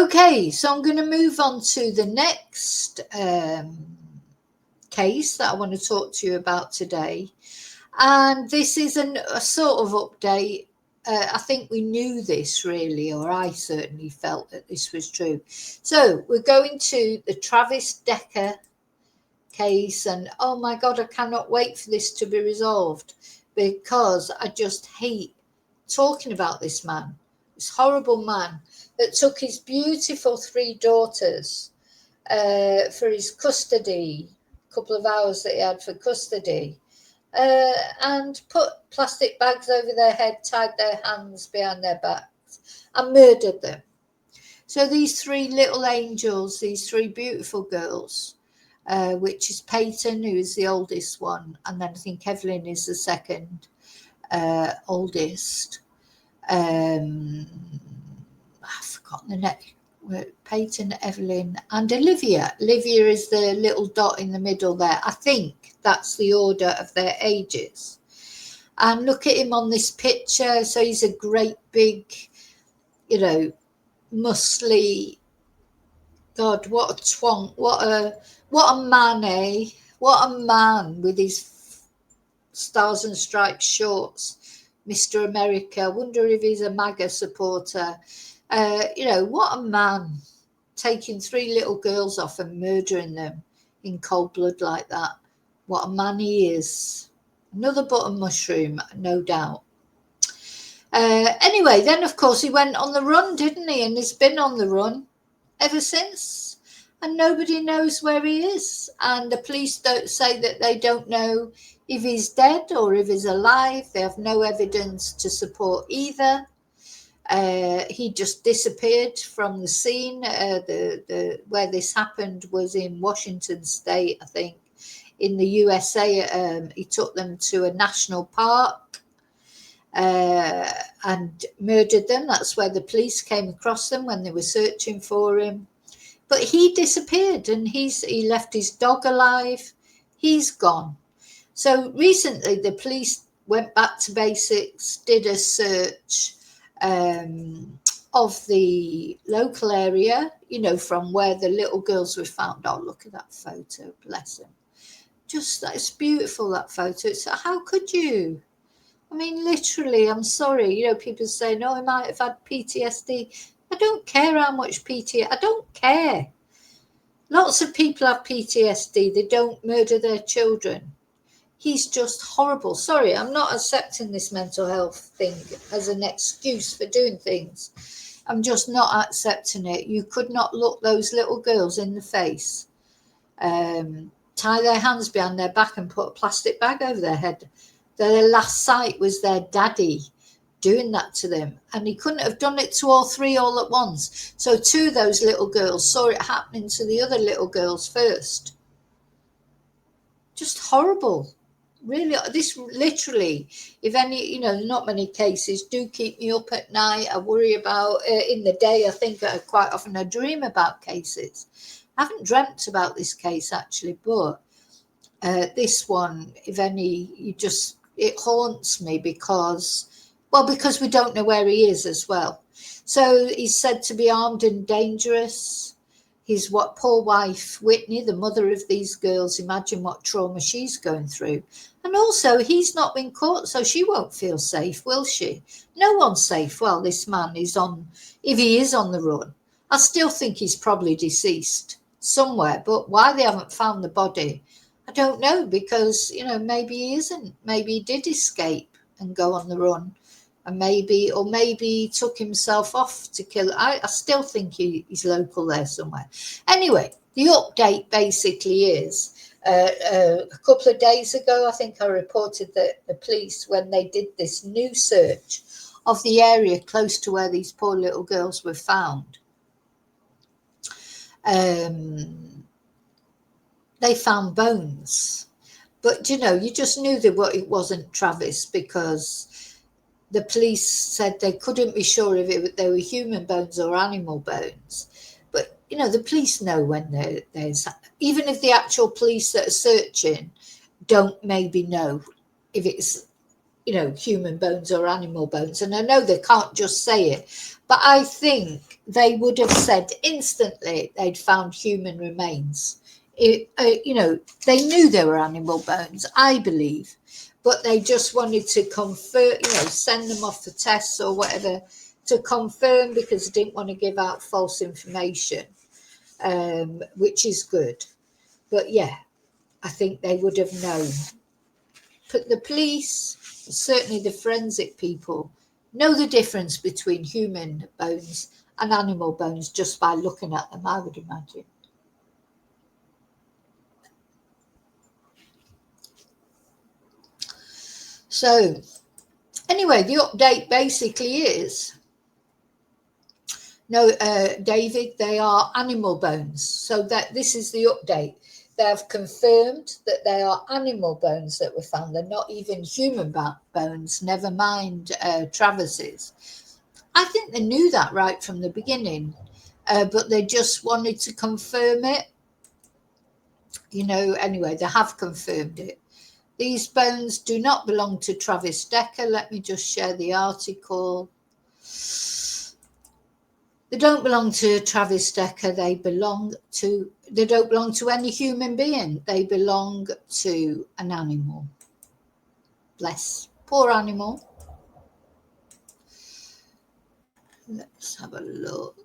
Okay, so I'm going to move on to the next case that I want to talk to you about today. And this is a sort of update. I think we knew this really, or I certainly felt that this was true. So we're going to the Travis Decker case, and oh my God, I cannot wait for this to be resolved, because I just hate talking about this man, this horrible man that took his beautiful 3 daughters for his custody, a couple of hours that he had for custody, and put plastic bags over their head, tied their hands behind their backs, and murdered them. So these 3 little angels, these 3 beautiful girls, which is Paityn, who is the oldest one, and then I think Evelyn is the second oldest. I've forgotten the next. Paityn, Evelyn, and Olivia. Olivia is the little dot in the middle there. I think that's the order of their ages. And look at him on this picture. So he's a great big, muscly. God, what a twonk! What a man, eh? What a man with his stars and stripes shorts, Mr. America. I wonder if he's a MAGA supporter. What a man, taking 3 little girls off and murdering them in cold blood like that. What a man he is. Another button mushroom, no doubt. Anyway, then of course he went on the run, didn't he? And he's been on the run ever since. And nobody knows where he is. And the police don't say that they don't know if he's dead or if he's alive. They have no evidence to support either. He just disappeared from the scene. Where this happened was in Washington State, I think, in the USA. He took them to a national park and murdered them. That's where the police came across them when they were searching for him. But he disappeared, and he left his dog alive. He's gone. So recently the police went back to basics, did a search of the local area, from where the little girls were found. Oh, look at that photo, bless them. Just, that's beautiful, that photo. So how could you? I mean, literally, I'm sorry. People say, no, I might have had PTSD. I don't care how much PTSD. I don't care. Lots of people have PTSD. They don't murder their children. He's just horrible. Sorry, I'm not accepting this mental health thing as an excuse for doing things. I'm just not accepting it. You could not look those little girls in the face, tie their hands behind their back and put a plastic bag over their head. Their last sight was their daddy doing that to them. And he couldn't have done it to all 3 all at once. So 2 of those little girls saw it happening to the other little girls first. Just horrible. Really, this literally, if any, not many cases do keep me up at night. I worry about in the day. I think quite often I dream about cases. I haven't dreamt about this case actually, but this one, if any, it haunts me because we don't know where he is as well. So he's said to be armed and dangerous. His poor wife, Whitney, the mother of these girls, imagine what trauma she's going through. And also, he's not been caught, so she won't feel safe, will she? No one's safe while this man if he is on the run. I still think he's probably deceased somewhere, but why they haven't found the body, I don't know, because, maybe he isn't. Maybe he did escape and go on the run. And maybe he took himself off to kill. I still think he's local there somewhere. Anyway, the update basically is a couple of days ago, I think I reported that the police, when they did this new search of the area close to where these poor little girls were found, they found bones. But, you just knew that it wasn't Travis, because the police said they couldn't be sure if they were human bones or animal bones. But, the police know when there's, even if the actual police that are searching don't maybe know if it's human bones or animal bones. And I know they can't just say it, but I think they would have said instantly they'd found human remains. They knew they were animal bones, I believe, but they just wanted to confirm, send them off for tests or whatever to confirm, because they didn't want to give out false information, which is good. But yeah, I think they would have known. But the police, certainly the forensic people, know the difference between human bones and animal bones just by looking at them, I would imagine. So anyway, the update basically is, no, David, they are animal bones. So that this is the update. They have confirmed that they are animal bones that were found. They're not even human bones, never mind Travis's. I think they knew that right from the beginning, but they just wanted to confirm it. Anyway, they have confirmed it. These bones do not belong to Travis Decker. Let me just share the article. They don't belong to Travis Decker. They don't belong to any human being. They belong to an animal. Bless. Poor animal. Let's have a look.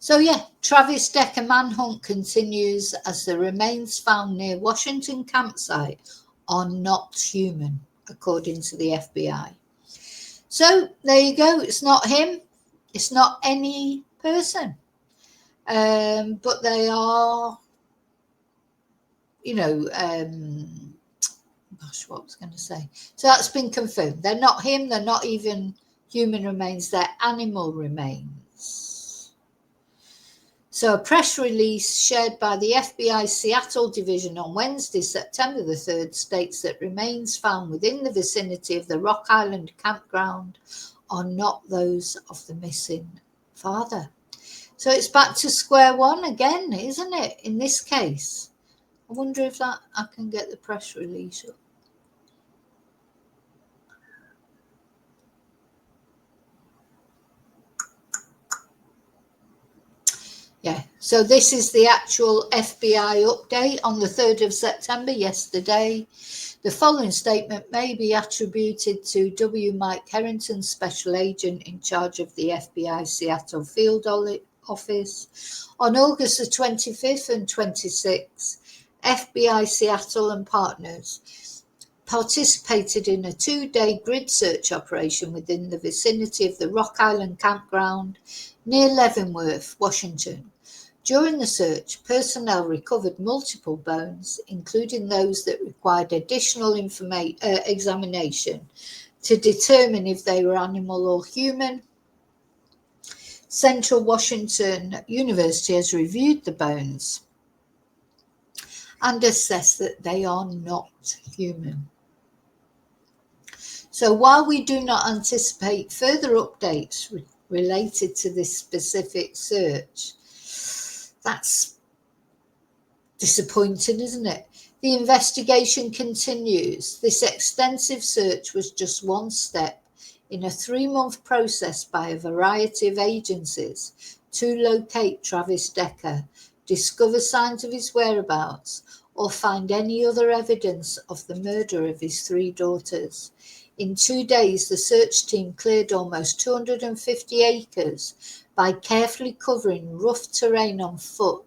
So yeah, Travis Decker manhunt continues as the remains found near Washington campsite are not human, according to the FBI. So there you go. It's not him. It's not any person. But they are, gosh, what was I going to say? So that's been confirmed. They're not him. They're not even human remains. They're animal remains. So a press release shared by the FBI Seattle division on Wednesday, September the 3rd, states that remains found within the vicinity of the Rock Island campground are not those of the missing father. So it's back to square one again, isn't it, in this case? I wonder if I can get the press release up. Yeah, so this is the actual FBI update on the 3rd of September, yesterday. The following statement may be attributed to W. Mike Harrington, Special Agent in charge of the FBI Seattle Field Office. On August the 25th and 26th, FBI Seattle and partners participated in a 2-day grid search operation within the vicinity of the Rock Island campground near Leavenworth, Washington. During the search, personnel recovered multiple bones, including those that required additional examination to determine if they were animal or human. Central Washington University has reviewed the bones and assessed that they are not human. So while we do not anticipate further updates related to this specific search, that's disappointing, isn't it? The investigation continues. This extensive search was just one step in a 3-month process by a variety of agencies to locate Travis Decker, discover signs of his whereabouts, or find any other evidence of the murder of his 3 daughters. In 2 days, the search team cleared almost 250 acres by carefully covering rough terrain on foot,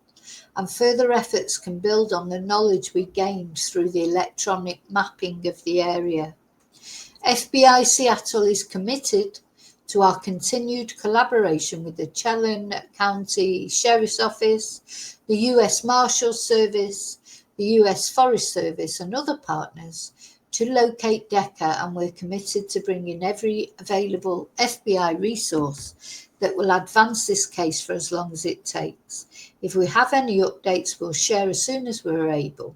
and further efforts can build on the knowledge we gained through the electronic mapping of the area. FBI Seattle is committed to our continued collaboration with the Chelan County Sheriff's Office, the U.S. Marshals Service, the U.S. Forest Service, and other partners to locate Decker, and we're committed to bringing every available FBI resource that will advance this case for as long as it takes. If we have any updates, we'll share as soon as we're able.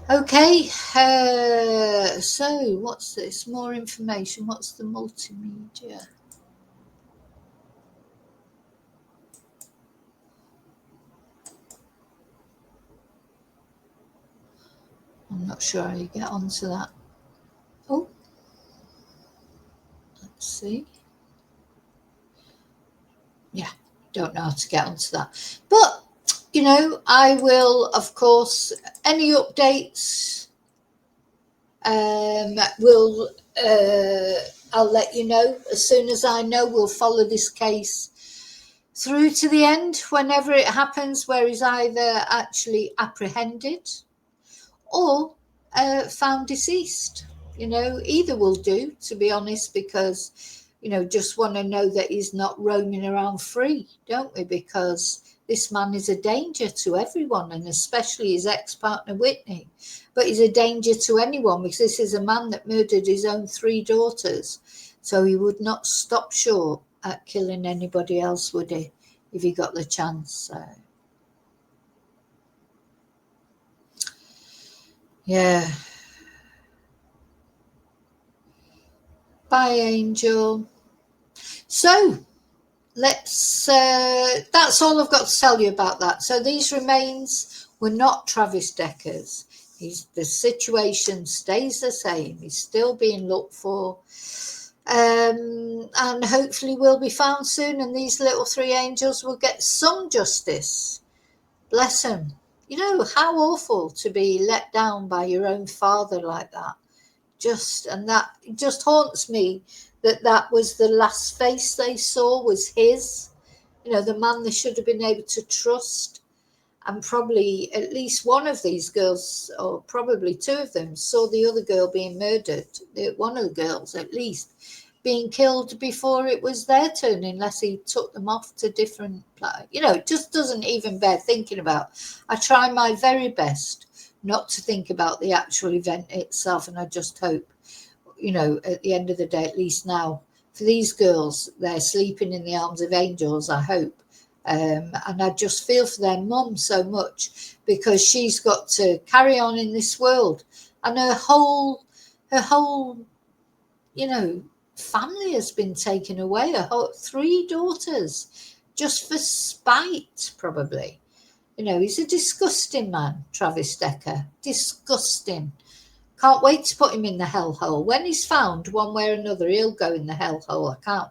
Okay, so what's this? More information. What's the multimedia? I'm Not sure how you get onto that. Oh, let's see. Yeah, don't know how to get onto that. But, you know, I will, of course, any updates, will I'll let you know as soon as I know. We'll follow this case through to the end whenever it happens, where he's either actually apprehended or found deceased. You know, either will do, to be honest, because, you know, just want to know that he's not roaming around free, don't we? Because this man is a danger to everyone, and especially his ex-partner Whitney. But he's a danger to anyone, because this is a man that murdered his own 3 daughters. So he would not stop short at killing anybody else, would he, if he got the chance? So, yeah. Bye, Angel. So that's all I've got to tell you about that. So these remains were not Travis Decker's. The situation stays the same. He's still being looked for, and hopefully will be found soon, and these little 3 angels will get some justice. Bless them. You know, how awful to be let down by your own father like that. That just haunts me, that was the last face they saw, was his. You know, the man they should have been able to trust. And probably at least one of these girls, or probably 2 of them, saw the other girl being murdered. One of the girls, at least, being killed before it was their turn, unless he took them off to different, you know, it just doesn't even bear thinking about. I try my very best not to think about the actual event itself, and I just hope, you know, at the end of the day, at least now, for these girls, they're sleeping in the arms of angels, I hope. And I just feel for their mum so much, because she's got to carry on in this world, and her whole, you know, family has been taken away. Her whole 3 daughters, just for spite, probably. You know, he's a disgusting man, Travis Decker. Disgusting. Can't wait to put him in the hellhole. When he's found, one way or another, he'll go in the hellhole. I can't